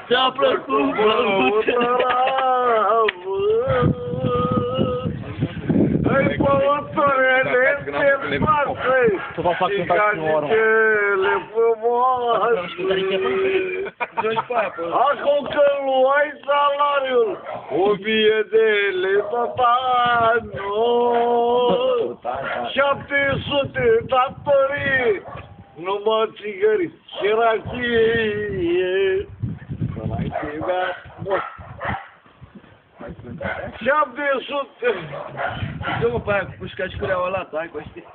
ți-a plăcut băutura, Hai, băuturele, te pasă-i, și ganicele frumoase. Acum că luai salariul, 1000 de lei tot anul, 700 datorii, numai țigări și rachie. Sărachie mea, mă. 700. Dă-mă pe aia cu pușca și cureaua lată, hai că o știi.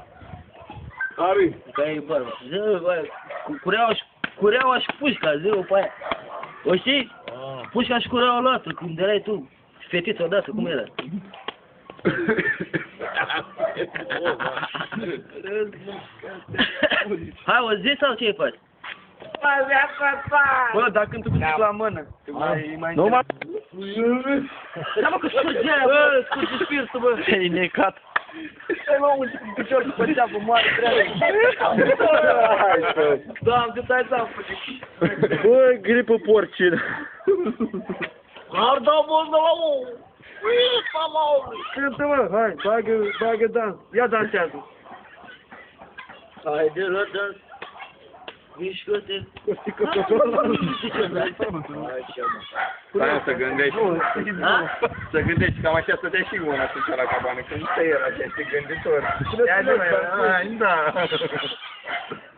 Care-i? Care-i bărba? Zi-mă pe aia, cu cureaua și pușca, zi-mă pe aia. O știi? Pușca și cureaua lată, când erai tu fetiță odată, cum era? Hai, o zi sau ce faci? Bă, dar când tu cu la mână, nu mai... Da, mă, că scurge aia, bă, scurge spiritul, bă. Te-ai necat. Stai, mă, un picior cu păceapă moare, treabă. Doamne, cât ai dat, Bă, gripă porcină. Arda mult de la om! Uita, mă! Cântă, mă, hai, bagă dans, ia dansează. Hai de la dans. Mișcă-te. Stai să gândești. Să gândești, cam așa să dea și una atunci la cabană, că nu te era așa, ești gânditor. Da.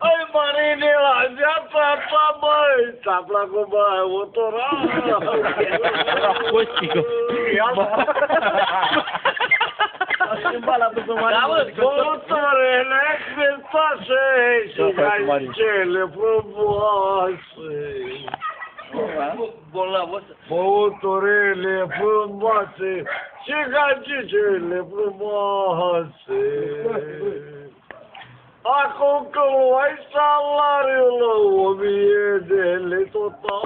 Hai, Marine, la viața ta, băi! Ți-a plăcut, băi, motora? Era Costică. Da, mă, băuturele sfințoase și ganicele frumoase. Băuturele frumoase și ganicele frumoase. Acum că luai salariul la 1000 de lei total.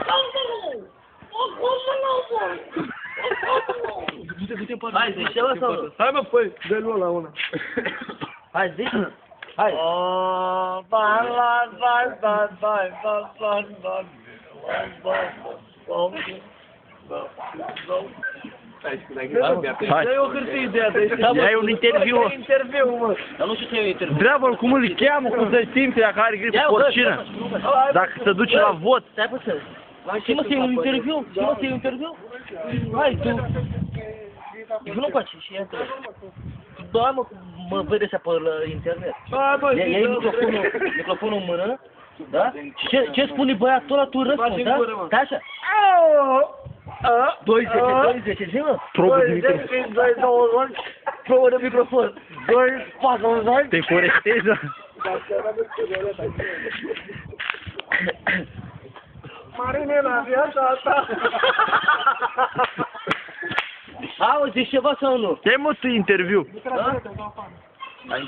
Hai, zici ceva sau nu? Hai, mă, păi, dă-l la una. Hai, zici? Hai. Hai. Dă-i o hârtie de aia, Ia-i un interviu. Interviu, mă. Dar nu știu ce e interviu. Întreabă-l cum îl cheamă, cum se simte dacă are gripă porcină. Dacă se duce la vot. Stai puțin. Ce mă, să iei un interviu? Ce mă, să iei un interviu? Hai, tu... Nu faci și ia întrebă. Da, mă vede să pe la internet. Iei microfonul în mână, da? Și ce spune băiatul ăla, tu răspunzi, da? Stai așa. 20, zi, mă? Probă de microfon. 2, Probă de microfon. 40. Te corectezi? Marine, la viața ta! Auzi, zici ceva sau nu? Te-ai mă tu interviu.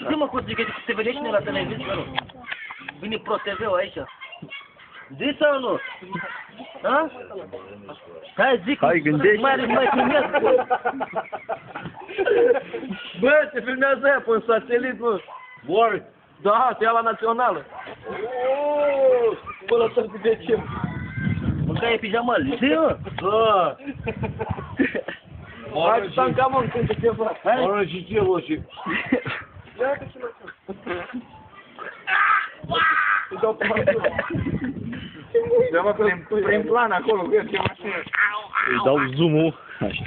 Zi mă, cum zic, că te vede cine la televiziune, nu? Vine Pro TV-ul aici. Zi sau nu? Ha? Hai, zic, Hai, gândește. mai filmează, bă. Bă, te filmează aia pe un satelit, mă. Bor. Da, te ia la națională. Bă, la 3 decembrie. Mâncai pijamal, zi, mă. Da! Hai, stai ca mă, cântă ceva. Mă, și ce loșii? Îi dau pe mașină. Dă-mă prin plan acolo, vezi ce mașină. Îi dau zoom-ul. Așa.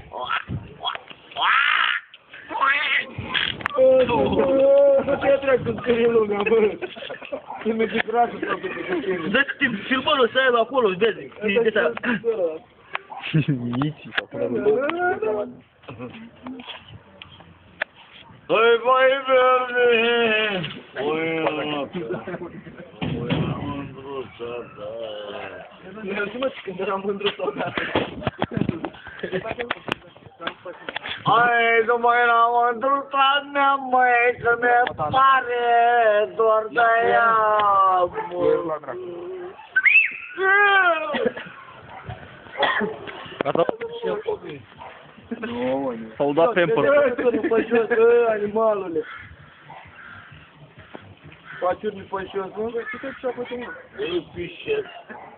Bă, ce trebuie să scrie lumea, bă? Se merge grasul sau pe scrie. Dă-ți timp, filmărul să ai acolo, vezi. Nici. Hai, mai verde! Mă, când eram mândru soldată. Hai, nu mai eram mândruța mea, măi, că mi-e pare dor de ea, Gata? S-au dat pamper. Pe jos, animalule. Faci urmi pe jos, nu? Ce te-ai făcut, mă? îl pișesc.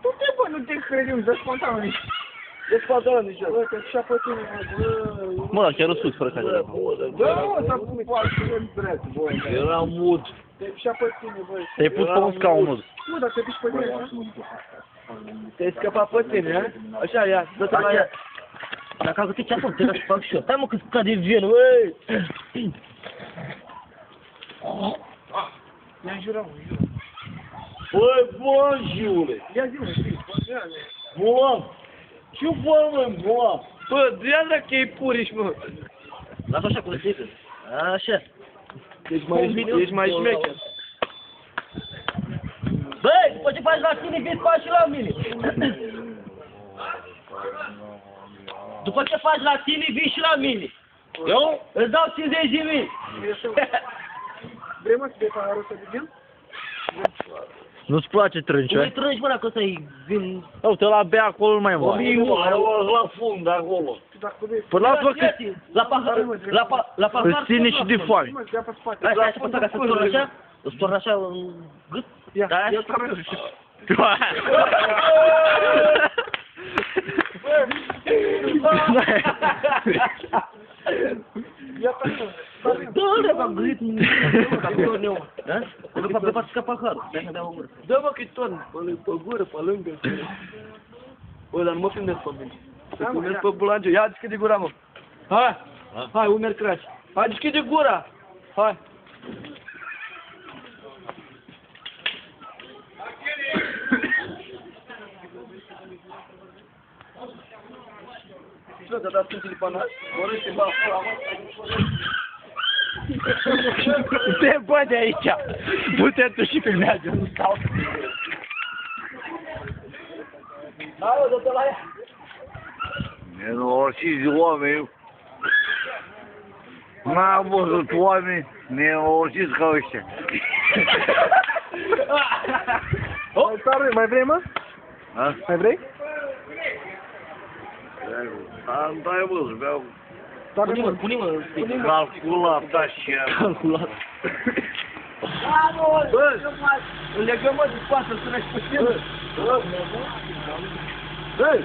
Du-te, bă, nu te crezi, dă-ți pantaloni. Dă-ți pantaloni, nici eu. Bă, că și-a pe tine, bă. Mă, chiar sus, fără ca de la. Bă, mă, s-a pus foarte drept, bă. Era mut. Și-a pe tine, bă. Te-ai pus pe un scaun, mă. Bă, dar te piși pe tine, te-ai scăpat pe tine, ha? Așa, ia, dă-te la ea. Dacă am găsit ce-a făcut, trebuie să fac și eu. Stai mă că scade vienul, băi! Ia jurăm, Băi, bă, Jule! ia zi-mă, știi, Bulam! Ce bă, mă, bulam? bă, ia dacă e puriș, mă. Lasă așa cu lăsită. Așa. Ești mai șmecher. Băi, după ce faci la tine, vii faci și la mine. După ce faci la tine, vii și la mine. Eu îți dau 50 de mii. Vrei, mă, să dai paharul să vedem? Nu-ți place Tu îi trânci, trângi, mă, dacă ăsta-i vin... uite, la bea acolo nu mai mă. La fund, acolo. Dacă vrei, Păi lasă-mă că La pahar, la pahar... îți ține și de foame. mă, ia pe spate. Hai, hai să fac să torn așa, îți torn așa în gât. Ia, Da, ia, ia pe așa. Dă-le, mă, gât, ca torn eu. Da? De fapt, de fapt, ca paharul. Stai să dea o gură. Dă-mă că-i torn, pe gură, pe lângă. Bă, dar nu mă filmez pe mine. Să filmez pe bulangiu. Ia, deschide gura, mă. Hai, hai, umeri craci. Hai, deschide gura. Hai. Ce te-a dat Sfântele Panaș? Vorbește, bă, acolo, Te bă de aici! Du-te tu și filmează, nu stau. Hai, mă, dă-te la ea. Nenorociți oameni. N-am văzut oameni nenorociți ca ăștia. Mai vrei, mă? Ha? Mai vrei? Am dai mă, beau Pune-mă, pune-mă. calculat așa. Calculat. Bă, îl legăm, mă, de spate, să ne-și pe tine. Bă,